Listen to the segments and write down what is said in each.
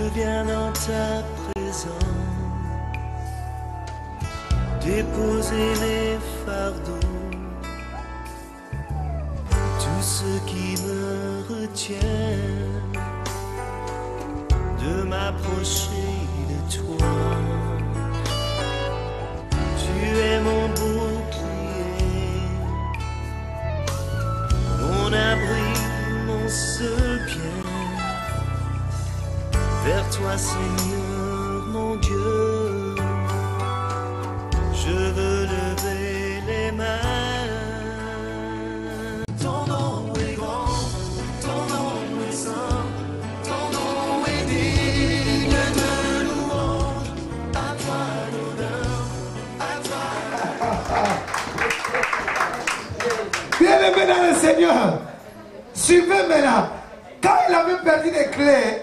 Je viens dans ta présence, déposer mes fardeaux, tout ce qui me retient de m'approcher de toi. Tu es mon bouclier, mon abri, mon seul bien. Vers toi, Seigneur, mon Dieu, je veux lever les mains. Ton nom est grand, ton nom est saint, ton nom est digne de louange. À toi l'honneur, à toi. Bien-aimé dans le Seigneur, suivez maintenant. Quand il avait perdu les clés,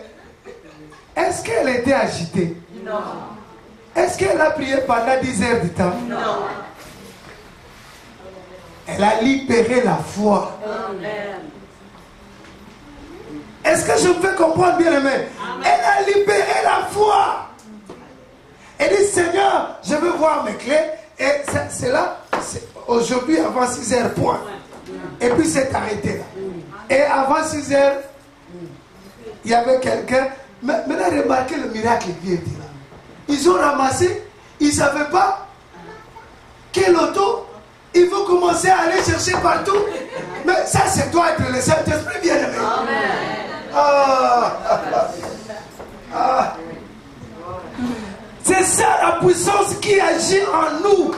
est-ce qu'elle était agitée? Non. Est-ce qu'elle a prié pendant 10 heures du temps? Non. Elle a libéré la foi. Amen. Est-ce que je me fais comprendre, bien-aimé? Elle a libéré la foi. Elle dit, Seigneur, je veux voir mes clés. Et c'est là, aujourd'hui, avant 6 heures, point. Et puis c'est arrêté là. Et avant 6 heures, il y avait quelqu'un. Maintenant, remarquez le miracle qui est dit là. Ils ont ramassé, ils ne savaient pas quel auto. Ils vont commencer à aller chercher partout. Mais ça, c'est toi être le Saint-Esprit, bien-aimé. C'est ça la puissance qui agit en nous.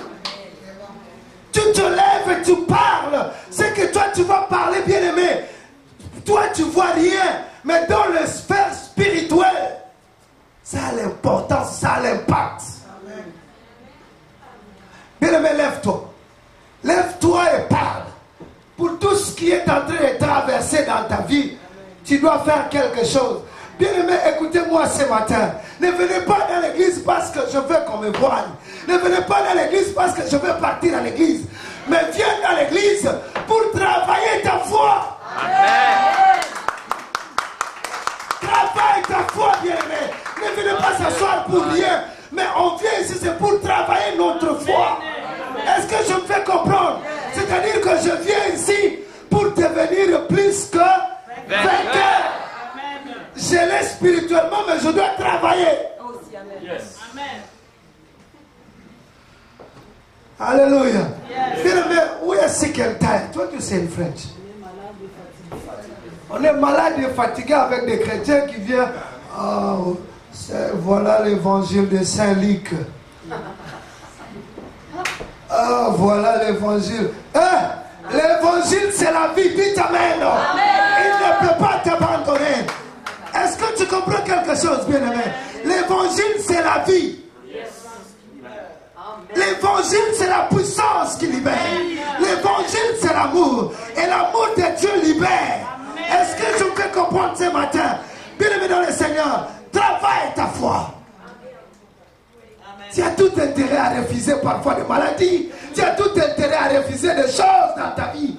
Tu te lèves et tu parles. C'est que toi, tu vas parler, bien-aimé. Toi, tu vois rien. Mais dans le sphère spirituel, ça a l'importance, ça a l'impact. Bien-aimé, lève-toi. Lève-toi et parle. Pour tout ce qui est en train de traverser dans ta vie, tu dois faire quelque chose. Bien-aimé, écoutez-moi ce matin. Ne venez pas dans l'église parce que je veux qu'on me voie. Ne venez pas dans l'église parce que je veux partir à l'église. Mais viens dans l'église pour travailler ta foi. Amen. Travaille ta foi, bien-aimé. Ne venez pas s'asseoir pour rien. Mais on vient ici, c'est pour travailler notre foi. Est-ce que je me fais comprendre? C'est-à-dire que je viens ici pour devenir plus que vainqueur. Je l'ai spirituellement, mais je dois travailler. Yes. Alléluia. Bien-aimé, we are sick and tired. What do you say in French? On est malade et fatigué avec des chrétiens qui viennent. Oh, voilà l'évangile de Saint-Luc. Ah, voilà l'évangile. L'évangile, c'est la vie. Dites Amen. Il ne peut pas t'abandonner. Est-ce que tu comprends quelque chose, bien-aimé? L'évangile, c'est la vie. L'évangile, c'est la puissance qui libère. L'évangile, c'est l'amour. Et l'amour de Dieu libère. Est-ce que je me fais comprendre ce matin? Bien-aimé dans le Seigneur, travaille ta foi. Tu as tout intérêt à refuser parfois des maladies. Tu as tout intérêt à refuser des choses dans ta vie.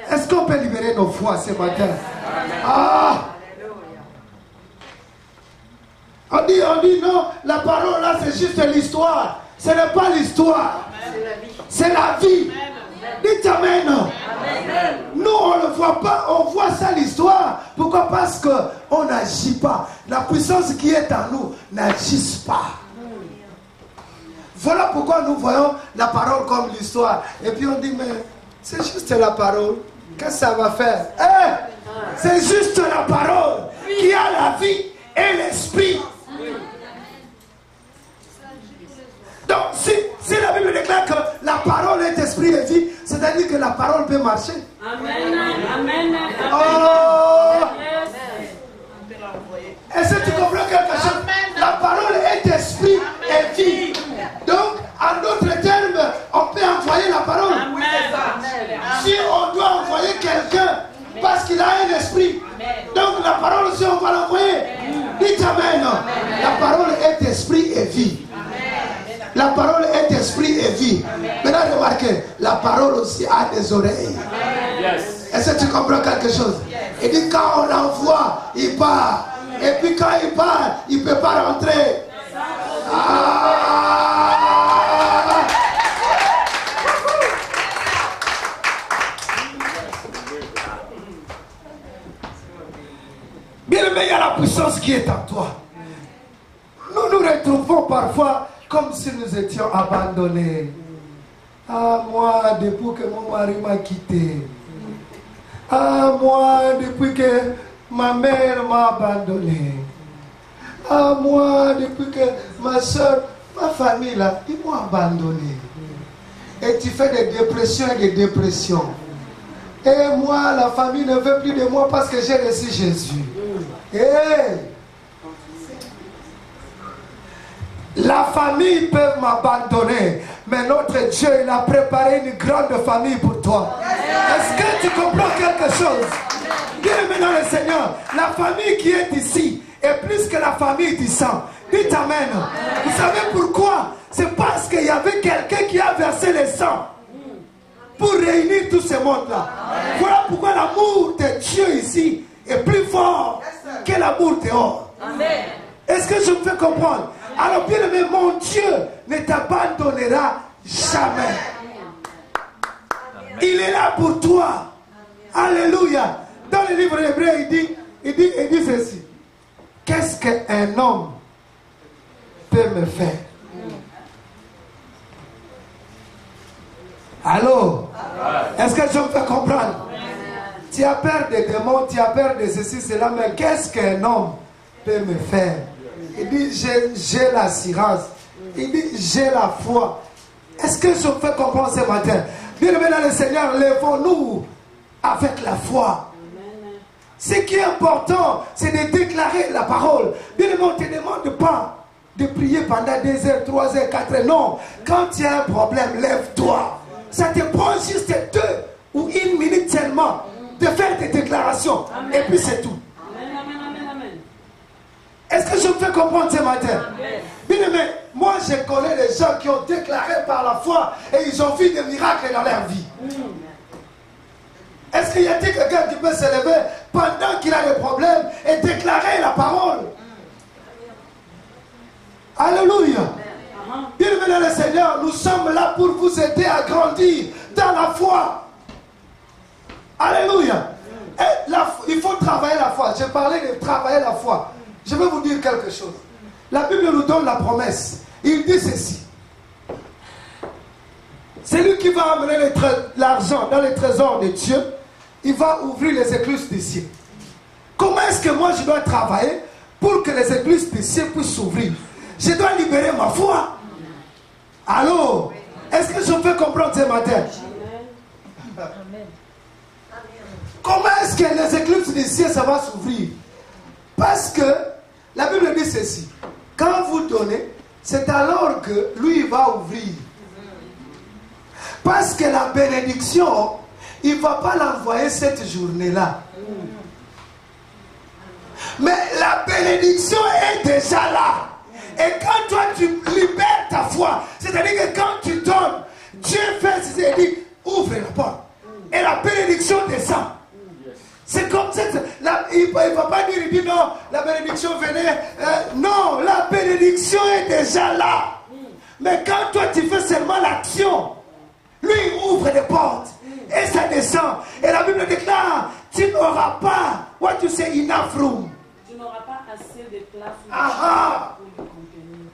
Est-ce qu'on peut libérer nos foi ce matin? Ah! On dit non, la parole là c'est juste l'histoire. Ce n'est pas l'histoire. C'est la vie. Dites Amen. Nous on ne le voit pas, on voit ça l'histoire. Pourquoi? Parce qu'on n'agit pas. La puissance qui est en nous n'agisse pas. Voilà pourquoi nous voyons la parole comme l'histoire. Et puis on dit, mais c'est juste la parole. Qu'est-ce que ça va faire? C'est juste la parole qui a la vie et l'esprit. Donc, si la Bible déclare que la parole est esprit et vie, c'est-à-dire que la parole peut marcher. Amen. Amen. Oh! Est-ce que tu comprends quelque chose? La parole est esprit et vie. Donc, en d'autres termes, on peut envoyer la parole. Si on doit envoyer quelqu'un parce qu'il a un esprit, donc la parole aussi on va l'envoyer. Dites Amen. La parole est esprit et vie. La parole est esprit et vie. Maintenant, remarquez, la parole aussi a des oreilles. Est-ce que tu comprends quelque chose? Il dit quand on l'envoie, il part. Et puis quand il part, il ne peut pas rentrer. Ah! Bien aimé, il y a la puissance qui est en toi. Nous nous retrouvons parfois comme si nous étions abandonnés. Ah, moi, depuis que mon mari m'a quitté. Ah, moi, depuis que ma mère m'a abandonné. Ah, moi, depuis que ma soeur, ma famille, là, ils m'ont abandonné. Et tu fais des dépressions et des dépressions. Et moi, la famille ne veut plus de moi parce que j'ai reçu Jésus. Hey. La famille peut m'abandonner, mais notre Dieu, il a préparé une grande famille pour toi. Est-ce que tu comprends quelque chose? Bien-aimé dans le Seigneur, la famille qui est ici est plus que la famille du sang. Dites Amen. Vous savez pourquoi? C'est parce qu'il y avait quelqu'un qui a versé le sang pour réunir tout ce monde-là. Voilà pourquoi l'amour de Dieu ici est plus fort que l'amour dehors. Amen. Est-ce que je me fais comprendre? Alors bien aimé, mon Dieu ne t'abandonnera jamais. Il est là pour toi. Alléluia. Dans le livre d'Hébreux, il dit ceci. Qu'est-ce qu'un homme peut me faire? Allô? Est-ce que je me fais comprendre? Tu as peur des démons, tu as peur de ceci, cela, mais qu'est-ce qu'un homme peut me faire? Il dit, j'ai l'assurance. Il dit, j'ai la foi. Est-ce que je me fais comprendre ce matin? Bien-aimés dans le Seigneur, lèvons-nous avec la foi. Ce qui est important, c'est de déclarer la parole. Bien-aimé, on ne te demande pas de prier pendant 2 heures, 3 heures, 4 heures. Non, quand tu as un problème, lève-toi. Ça te prend juste 2 ou 1 minute seulement de faire des déclarations. Amen. Et puis c'est tout. Amen, amen, amen. Est-ce que je me fais comprendre ce matin? Bien aimé, moi je connais des gens qui ont déclaré par la foi et ils ont vu des miracles dans leur vie. Est-ce qu'il y a quelqu'un qui peut se lever pendant qu'il a des problèmes et déclarer la parole? Alléluia. Bien aimé dans le Seigneur, nous sommes là pour vous aider à grandir dans la foi. Alléluia. Et il faut travailler la foi. J'ai parlé de travailler la foi. Je vais vous dire quelque chose. La Bible nous donne la promesse. Il dit ceci. Celui qui va amener l'argent dans les trésors de Dieu, il va ouvrir les écluses du ciel. Comment est-ce que moi je dois travailler pour que les écluses du ciel puissent s'ouvrir? Je dois libérer ma foi. Allô? Est-ce que je me fais comprendre ce matin? Comment est-ce que les écluses du ciel ça va s'ouvrir? Parce que la Bible dit ceci. Quand vous donnez, c'est alors que lui va ouvrir. Parce que la bénédiction, il ne va pas l'envoyer cette journée-là. Mais la bénédiction est déjà là. Et quand toi tu libères ta foi, c'est-à-dire que quand tu donnes, Dieu fait, c'est-à-dire dit, ouvre la porte. Et la bénédiction descend. C'est comme ça. Il ne va pas dire, il dit non, la bénédiction venait. Non, la bénédiction est déjà là. Mais quand toi tu fais seulement l'action, lui il ouvre les portes. Et ça descend. Et la Bible déclare, tu n'auras pas, what you say, enough room. Tu n'auras pas assez de place Ah, pour le contenir.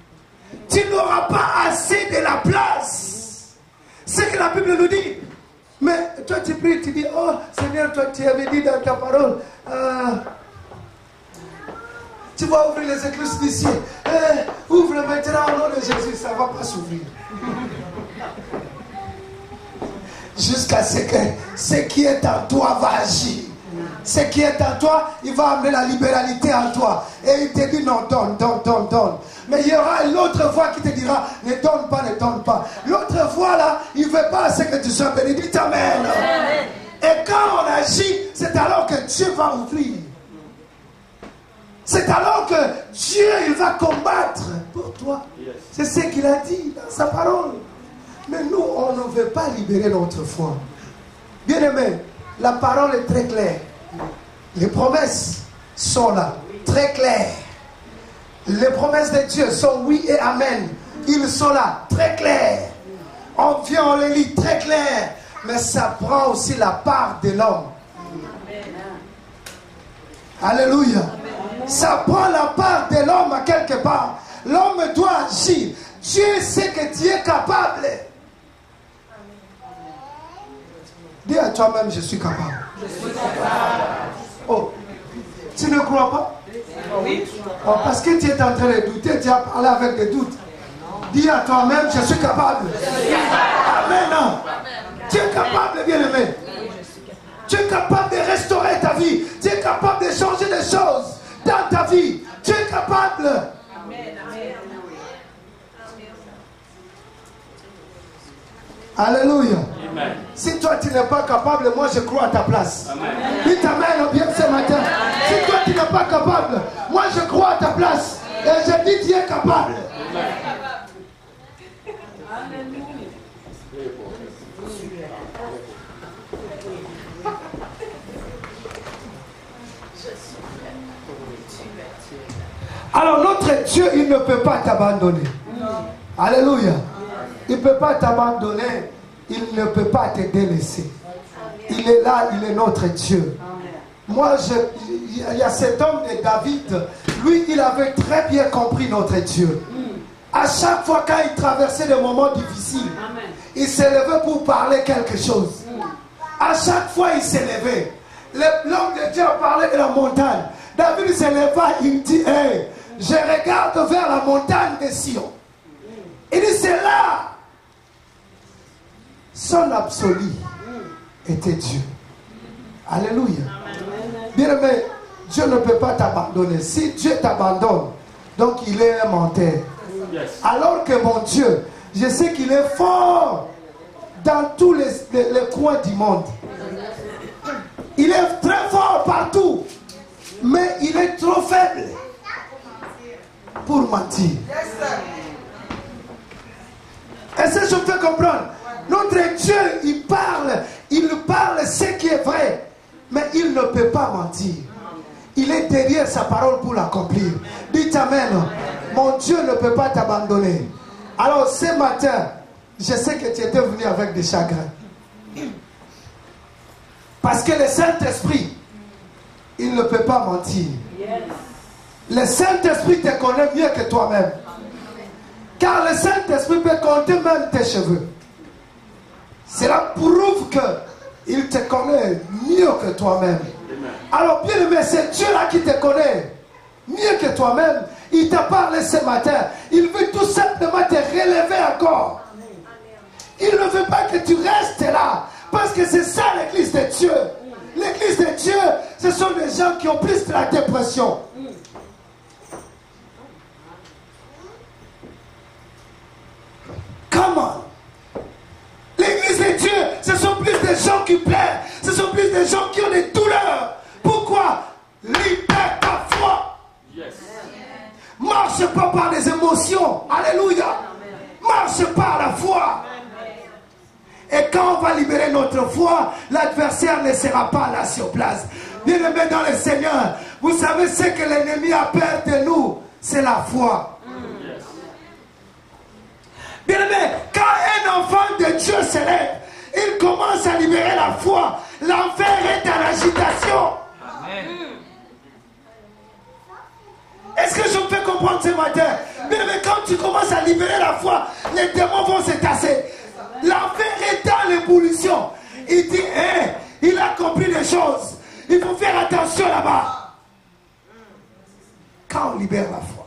tu n'auras pas assez de la place. C'est que la Bible nous dit. Mais toi tu pries, tu dis, oh Seigneur, toi tu avais dit dans ta parole, tu vas ouvrir les écluses du ciel. Ouvre maintenant au nom de Jésus, ça ne va pas s'ouvrir. Jusqu'à ce que ce qui est en toi va agir. Ce qui est en toi, il va amener la libéralité en toi. Et il te dit non, donne, donne, donne, donne. Mais il y aura l'autre voix qui te dira, ne donne pas, ne donne pas. L'autre voix là, il ne veut pas ce que tu sois béni. Dites Amen. Amen. Et quand on agit, c'est alors que Dieu va ouvrir. C'est alors que Dieu, il va combattre pour toi. C'est ce qu'il a dit dans sa parole. Mais nous, on ne veut pas libérer notre foi. Bien aimé, la parole est très claire. Les promesses sont là. très claires. Les promesses de Dieu sont oui et amen. Ils sont là, très clairs. On vient, on les lit très clairs. Mais ça prend aussi la part de l'homme. Alléluia. Ça prend la part de l'homme à quelque part. L'homme doit agir. Dieu sait que tu es capable. Dis à toi-même, je suis capable. Oh, tu ne crois pas? Oh, parce que tu es en train de douter, tu as parlé avec des doutes. Dis à toi-même, je suis capable. Amen. Non. Tu es capable, bien-aimé. Tu es capable de restaurer ta vie. Tu es capable de changer des choses dans ta vie. Tu es capable. Alléluia. Amen. Si toi tu n'es pas capable, moi je crois à ta place. Dis amen bien ce matin. Si toi tu n'es pas capable, moi je crois à ta place. Et je dis tu es capable. Alors notre Dieu, il ne peut pas t'abandonner. Alléluia. Il ne peut pas t'abandonner. Il ne peut pas te délaisser. Il est là, il est notre Dieu. Moi, il y a cet homme de David. Lui, il avait très bien compris notre Dieu. À chaque fois quand il traversait des moments difficiles, il s'élevait pour parler quelque chose. À chaque fois, il s'élevait. L'homme de Dieu parlait de la montagne. David s'éleva, il dit, hey, je regarde vers la montagne de Sion. Il dit, c'est là. Son absolu était Dieu. Alléluia. Bien aimé, Dieu ne peut pas t'abandonner. Si Dieu t'abandonne, donc il est un menteur. Alors que mon Dieu, je sais qu'il est fort dans tous les coins du monde. Il est très fort partout. Mais il est trop faible pour mentir. Est-ce que je peux comprendre? Notre Dieu, il parle ce qui est vrai, mais il ne peut pas mentir. Il est derrière sa parole pour l'accomplir. Dites amen. Mon Dieu ne peut pas t'abandonner. Alors ce matin, je sais que tu étais venu avec des chagrins. Parce que le Saint-Esprit, il ne peut pas mentir. Le Saint-Esprit te connaît mieux que toi-même. Car le Saint-Esprit peut compter même tes cheveux. Cela prouve qu'il te connaît mieux que toi-même. Alors bien aimé, c'est Dieu-là qui te connaît mieux que toi-même. Il t'a parlé ce matin. Il veut tout simplement te relever encore. Il ne veut pas que tu restes là. Parce que c'est ça l'église de Dieu. L'église de Dieu, ce sont des gens qui ont plus de la dépression. Comment? L'église de Dieu, ce sont plus des gens qui pleurent. Ce sont plus des gens qui ont des douleurs. Pourquoi? Libère ta foi. Marche pas par les émotions. Alléluia. Marche par la foi. Et quand on va libérer notre foi, l'adversaire ne sera pas là sur place. Bien-aimés dans le Seigneur, vous savez ce que l'ennemi a peur de nous, c'est la foi. Bien-aimés, quand un enfant de Dieu se lève, il commence à libérer la foi. L'enfer est en agitation. Est-ce que je peux comprendre ce matin? Bien-aimés, quand tu commences à libérer la foi, les démons vont se tasser. L'enfer est dans l'ébullition. Il dit, hey, il a compris les choses. Il faut faire attention là-bas. Quand on libère la foi.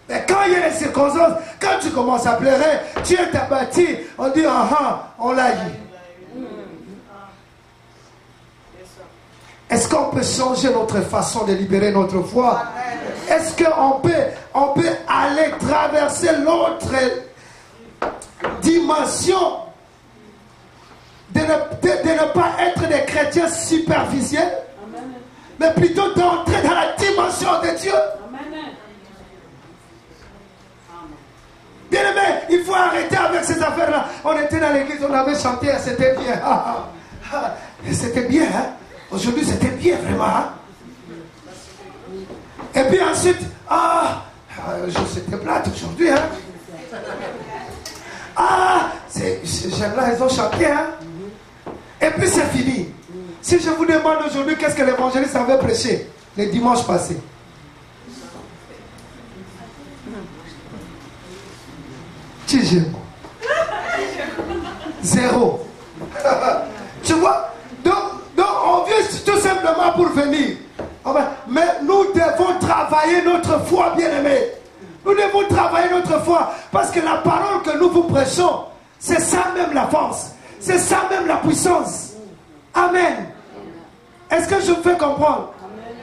Mais quand il y a les circonstances, quand tu commences à pleurer, tu es abattu, on dit, on l'a eu. Est-ce qu'on peut changer notre façon de libérer notre foi? Est-ce qu'on peut aller traverser l'autre dimension de ne pas être des chrétiens superficiels, mais plutôt d'entrer dans la dimension de Dieu? Bien aimé, il faut arrêter avec ces affaires-là. On était dans l'église, on avait chanté, c'était bien. C'était bien, hein? Aujourd'hui, c'était bien, vraiment. Hein? Et puis ensuite, c'était plate aujourd'hui, hein. Ces jeunes-là, ils ont chanté, hein. Et puis c'est fini. Si je vous demande aujourd'hui qu'est-ce que l'évangéliste avait prêché le dimanche passé. Zéro. Tu vois? Donc on vient tout simplement pour venir. Mais nous devons travailler notre foi, bien-aimés. Nous devons travailler notre foi. Parce que la parole que nous vous prêchons, c'est ça même la force. C'est ça même la puissance. Amen. Est-ce que je vous fais comprendre?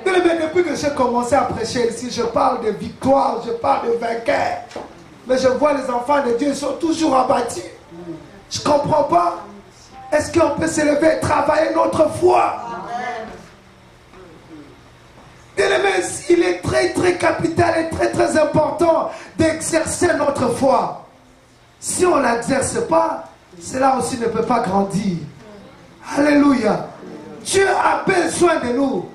Bien-aimés, depuis que j'ai commencé à prêcher ici, je parle de victoire, je parle de vainqueur. Mais je vois les enfants de Dieu, ils sont toujours abattus. Je ne comprends pas. Est-ce qu'on peut se lever et travailler notre foi? Bien-aimés, il est très très capital et très très important d'exercer notre foi. Si on ne l'exerce pas, cela aussi ne peut pas grandir. Alléluia. Dieu a besoin de nous.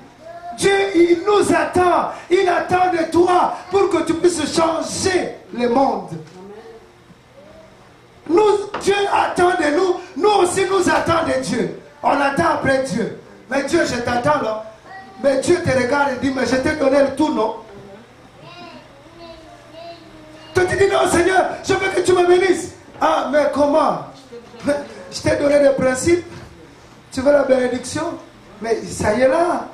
Dieu, il nous attend. Il attend de toi pour que tu puisses changer le monde. Dieu attend de nous. Nous aussi, nous attendons de Dieu. On attend après Dieu. Mais Dieu, je t'attends là. Mais Dieu te regarde et dit, mais je t'ai donné le tout, non? Toi, tu dis, non, Seigneur, je veux que tu me bénisses. Ah, mais comment? Je t'ai donné des principes. Tu veux la bénédiction? Mais ça y est là.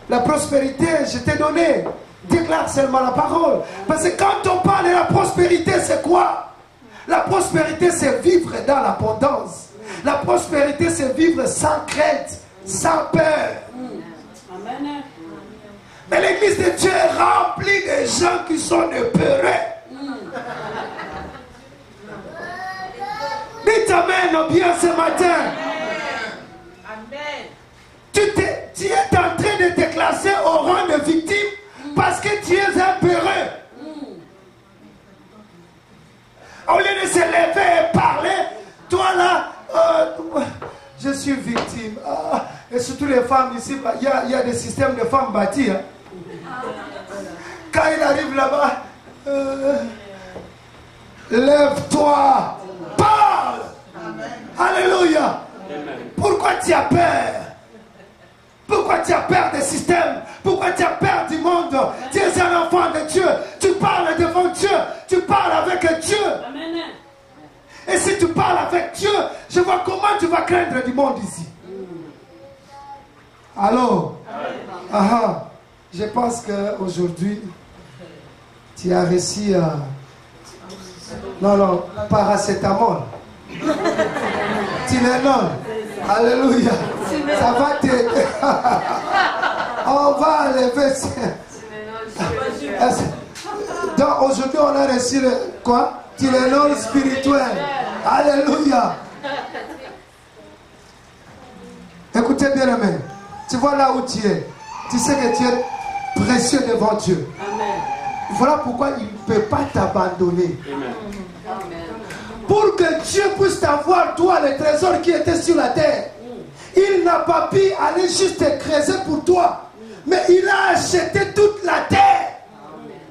La prospérité, je t'ai donné. Déclare seulement la parole. Parce que quand on parle de la prospérité, c'est quoi? La prospérité, c'est vivre dans l'abondance. La prospérité, c'est vivre sans crainte, sans peur. Amen. Mais l'église de Dieu est remplie de gens qui sont de peureux. Dites amen bien ce matin. Amen. Tu es en train de te classer au rang de victime parce que tu es un peureux. Au lieu de se lever et parler, toi là, je suis victime. Et surtout les femmes ici, il y a des systèmes de femmes bâtis. Hein. Quand il arrive là-bas, lève-toi, parle. Alléluia. Pourquoi tu as peur? Pourquoi tu as peur des systèmes? Pourquoi tu as peur du monde? Tu es un enfant de Dieu. Tu parles devant Dieu. Tu parles avec Dieu. Amen. Et si tu parles avec Dieu, je vois comment tu vas craindre du monde ici. Alors, je pense qu'aujourd'hui, tu as réussi à... Non, paracétamol. Tylenol. Alléluia. Ça va t'aider. On va enlever ça. Donc aujourd'hui, on a reçu le quoi? Tylenol spirituel. Alléluia. Écoutez bien, amen. Tu vois là où tu es. Tu sais que tu es précieux devant Dieu. Amen. Voilà pourquoi il ne peut pas t'abandonner. Pour que Dieu puisse t'avoir, toi, le trésor qui était sur la terre. Il n'a pas pu aller juste te creuser pour toi. Mais il a acheté toute la terre.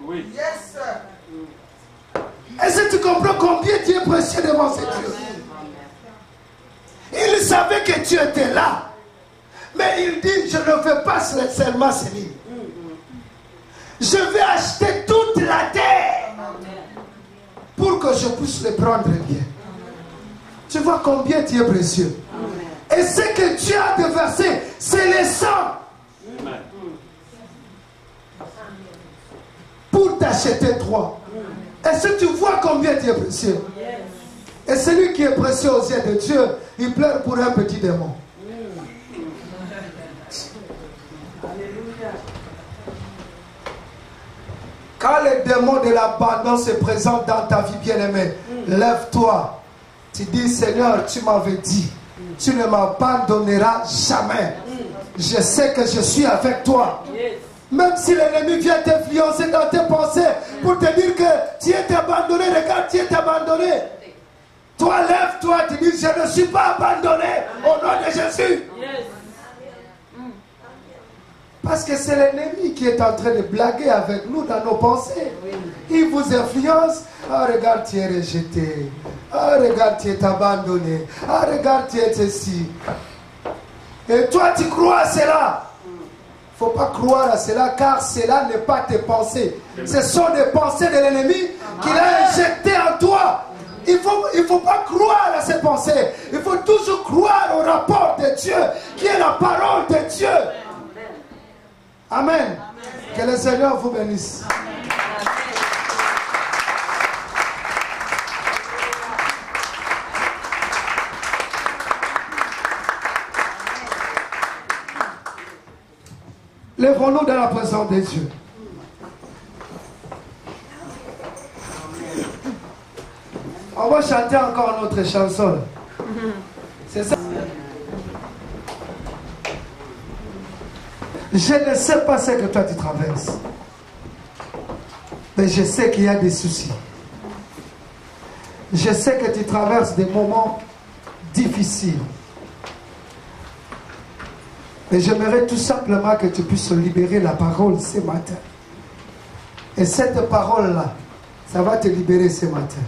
Oui. Yes, sir. Est-ce que tu comprends combien tu es précieux devant ce Dieu? Il savait que tu étais là. Mais il dit, je ne veux pas seulement celui. Je vais acheter toute la terre pour que je puisse le prendre bien. Tu vois combien tu es précieux. Et ce que Dieu a déversé, c'est le sang. Pour t'acheter toi. Est-ce que tu vois combien tu es précieux? Et celui qui est précieux aux yeux de Dieu, il pleure pour un petit démon. Quand le démon de l'abandon se présente dans ta vie bien-aimée, lève-toi. Tu dis, Seigneur, tu m'avais dit, tu ne m'abandonneras jamais. Je sais que je suis avec toi. Même si l'ennemi vient t'influencer dans tes pensées pour te dire que tu es abandonné, regarde, tu es abandonné. Toi, lève-toi, tu dis, je ne suis pas abandonné au nom de Jésus. Parce que c'est l'ennemi qui est en train de blaguer avec nous dans nos pensées. Il vous influence. Ah, regarde, tu es rejeté. Ah, regarde, tu es abandonné. Ah, regarde, tu es ceci. Et toi, tu crois à cela. Il ne faut pas croire à cela, car cela n'est pas tes pensées. Ce sont des pensées de l'ennemi qu'il a injectées en toi. Il faut pas croire à ces pensées. Il faut toujours croire au rapport de Dieu, qui est la parole de Dieu. Amen. Que le Seigneur vous bénisse. Lèvons-nous dans la présence de Dieu. On va chanter encore notre chanson. C'est ça. Je ne sais pas ce que toi tu traverses. Mais je sais qu'il y a des soucis. Je sais que tu traverses des moments difficiles. Mais j'aimerais tout simplement que tu puisses libérer la parole ce matin. Et cette parole-là, ça va te libérer ce matin.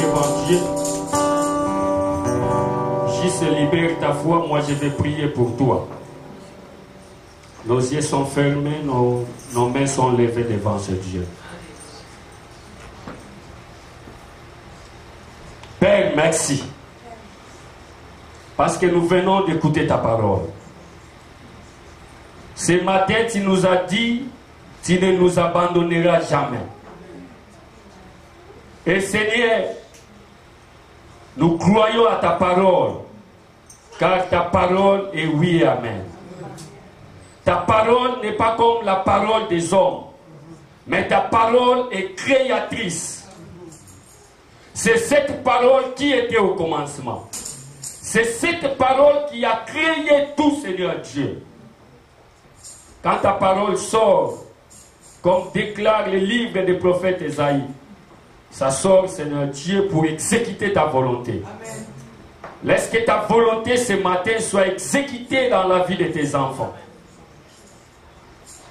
devant Dieu. Juste libère ta foi, moi je vais prier pour toi. Nos yeux sont fermés, nos mains sont levées devant ce Dieu. Père, merci. Parce que nous venons d'écouter ta parole. Ce matin, tu nous as dit, tu ne nous abandonneras jamais. Et Seigneur, nous croyons à ta parole, car ta parole est oui et amen. Ta parole n'est pas comme la parole des hommes, mais ta parole est créatrice. C'est cette parole qui était au commencement. C'est cette parole qui a créé tout, Seigneur Dieu. Quand ta parole sort, comme déclare le livre des prophètes Ésaïe, ça sort, Seigneur Dieu, pour exécuter ta volonté. Amen. Laisse que ta volonté ce matin soit exécutée dans la vie de tes enfants.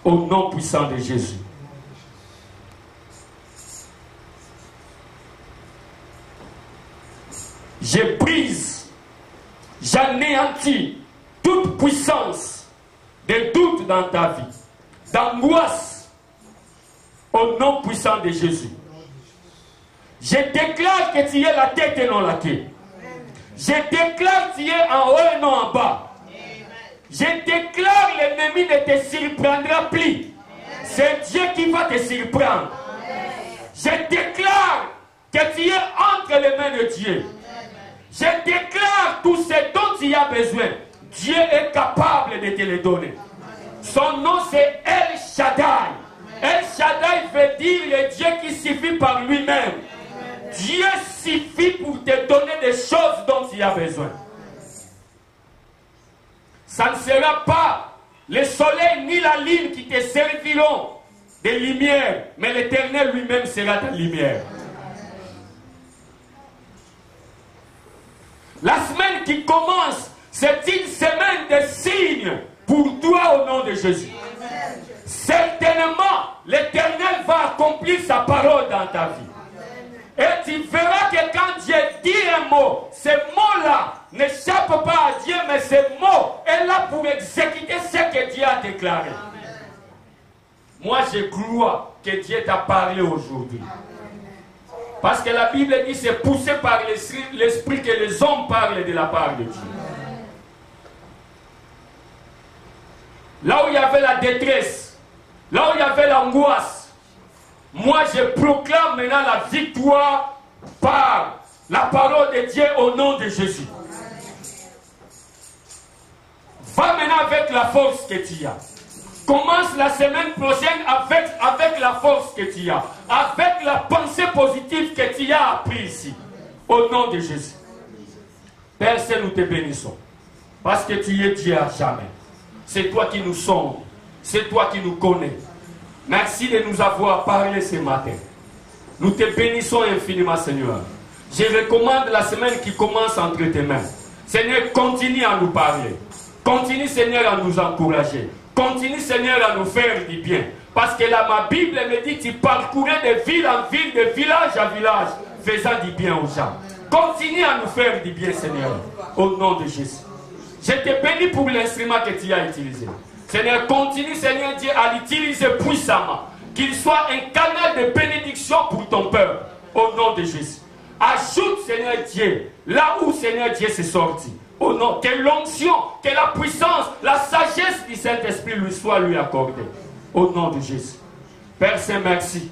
Au nom puissant de Jésus. Je brise, j'anéantis toute puissance de doute dans ta vie, d'angoisse, au nom puissant de Jésus. Je déclare que tu es la tête et non la queue. Je déclare que tu es en haut et non en bas. Je déclare l'ennemi ne te surprendra plus. C'est Dieu qui va te surprendre. Je déclare que tu es entre les mains de Dieu. Je déclare tout ce dont tu as besoin. Dieu est capable de te le donner. Son nom c'est El Shaddai. El Shaddai veut dire le Dieu qui suffit par lui-même. Dieu suffit pour te donner des choses dont tu as besoin. Ça ne sera pas le soleil ni la lune qui te serviront de lumière, mais l'Éternel lui-même sera ta lumière. La semaine qui commence, c'est une semaine de signes pour toi au nom de Jésus. Certainement, l'Éternel va accomplir sa parole dans ta vie. Et tu verras que quand Dieu dit un mot, ce mot-là n'échappe pas à Dieu, mais ce mot est là pour exécuter ce que Dieu a déclaré. Moi, je crois que Dieu t'a parlé aujourd'hui. Parce que la Bible dit c'est poussé par l'esprit que les hommes parlent de la part de Dieu. Là où il y avait la détresse, là où il y avait l'angoisse, moi je proclame maintenant la victoire par la parole de Dieu au nom de Jésus. Va maintenant avec la force que tu as. Commence la semaine prochaine avec la force que tu as. Avec la pensée positive que tu as appris ici. Au nom de Jésus. Père, nous te bénissons. Parce que tu es Dieu à jamais. C'est toi qui nous sondes. C'est toi qui nous connais. Merci de nous avoir parlé ce matin. Nous te bénissons infiniment, Seigneur. Je recommande la semaine qui commence entre tes mains. Seigneur, continue à nous parler. Continue, Seigneur, à nous encourager. Continue, Seigneur, à nous faire du bien. Parce que là, ma Bible me dit, tu parcourais de ville en ville, de village à village, faisant du bien aux gens. Continue à nous faire du bien, Seigneur, au nom de Jésus. Je te bénis pour l'instrument que tu as utilisé. Seigneur, continue, Seigneur Dieu, à l'utiliser puissamment. Qu'il soit un canal de bénédiction pour ton peuple, au nom de Jésus. Ajoute, Seigneur Dieu, là où, Seigneur Dieu, s'est sorti. Au nom, que l'onction, que la puissance, la sagesse du Saint-Esprit lui accordée. Au nom de Jésus. Père Saint, merci.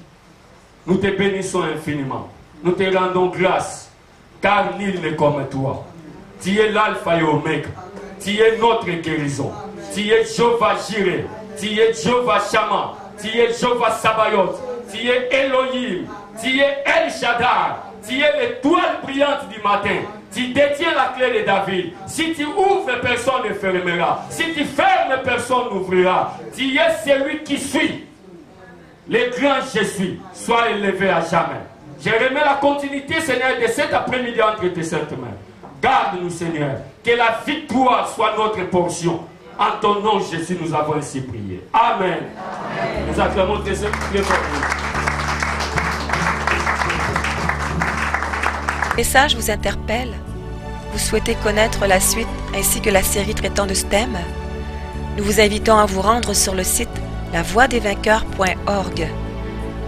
Nous te bénissons infiniment. Nous te rendons grâce. Car nul n'est comme toi. Tu es l'alpha et oméga. Tu es notre guérison. Tu es Jéhovah Jireh. Tu es Jéhovah Shammah. Tu es Jéhovah Sabaoth. Tu es Elohim. Tu es El Shaddai. Tu es l'étoile brillante du matin. Tu détiens la clé de David. Si tu ouvres, personne ne fermera. Si tu fermes, personne n'ouvrira. Tu es celui qui suit. Le grand je suis. Sois élevé à jamais. Je remets la continuité, Seigneur, de cet après-midi entre tes saintes mains. Garde-nous, Seigneur. Que la victoire soit notre portion. En ton nom, Jésus, nous avons ainsi prié. Amen. Amen. Nous acclamons tes œuvres. message vous interpelle? Vous souhaitez connaître la suite ainsi que la série traitant de ce thème? Nous vous invitons à vous rendre sur le site lavoidesvainqueurs.org.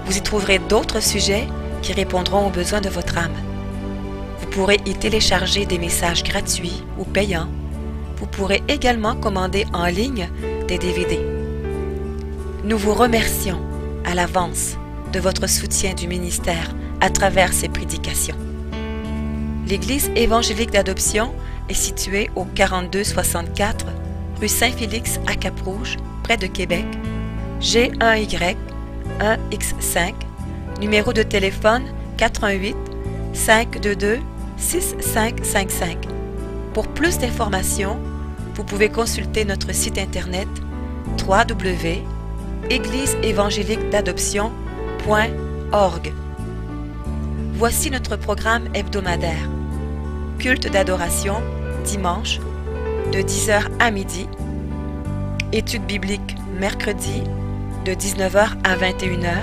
Vous y trouverez d'autres sujets qui répondront aux besoins de votre âme. Vous pourrez y télécharger des messages gratuits ou payants. Vous pourrez également commander en ligne des DVD. Nous vous remercions à l'avance de votre soutien du ministère à travers ces prédications. L'Église évangélique d'adoption est située au 4264 rue Saint-Félix à Cap-Rouge, près de Québec, G1Y 1X5, numéro de téléphone 418 522 6555. Pour plus d'informations, vous pouvez consulter notre site internet www.égliseévangéliquedadoption.org. Voici notre programme hebdomadaire. Culte d'adoration, dimanche, de 10h à midi. Études bibliques, mercredi, de 19h à 21h.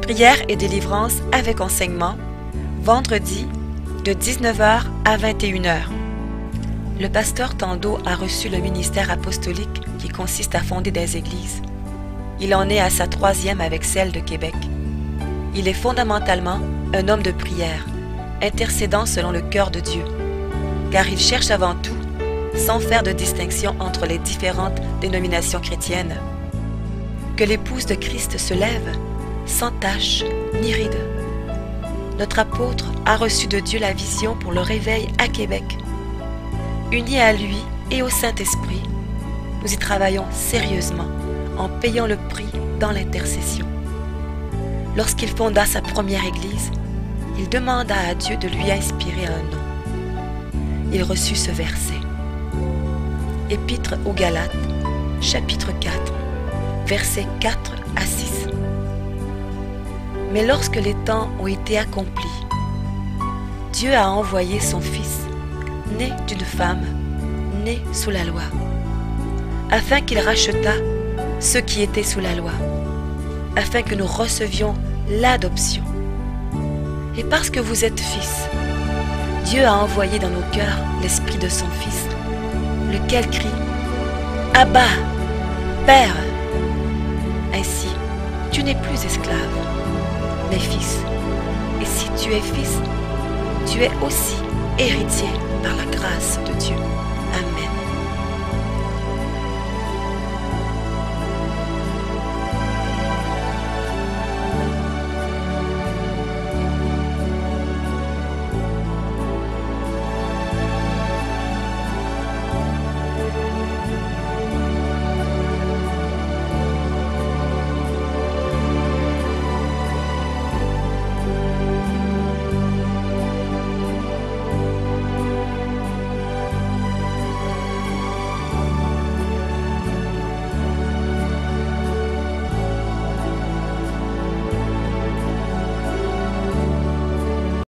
Prière et délivrance avec enseignement, vendredi, de 19h à 21h. Le pasteur Tando a reçu le ministère apostolique qui consiste à fonder des églises. Il en est à sa 3e avec celle de Québec. Il est fondamentalement un homme de prière, intercédant selon le cœur de Dieu, car il cherche avant tout, sans faire de distinction entre les différentes dénominations chrétiennes, que l'épouse de Christ se lève, sans tache ni ride. Notre apôtre a reçu de Dieu la vision pour le réveil à Québec. Unis à lui et au Saint-Esprit, nous y travaillons sérieusement en payant le prix dans l'intercession. Lorsqu'il fonda sa première église, il demanda à Dieu de lui inspirer un nom. Il reçut ce verset. Épître aux Galates, chapitre 4, versets 4 à 6. Mais lorsque les temps ont été accomplis, Dieu a envoyé son Fils, né d'une femme, né sous la loi, afin qu'il rachetât ceux qui étaient sous la loi, afin que nous recevions l'adoption. Et parce que vous êtes fils, Dieu a envoyé dans nos cœurs l'esprit de son Fils, lequel crie « Abba, Père !» Ainsi, tu n'es plus esclave, mais fils. Et si tu es fils, tu es aussi héritier par la grâce de Dieu.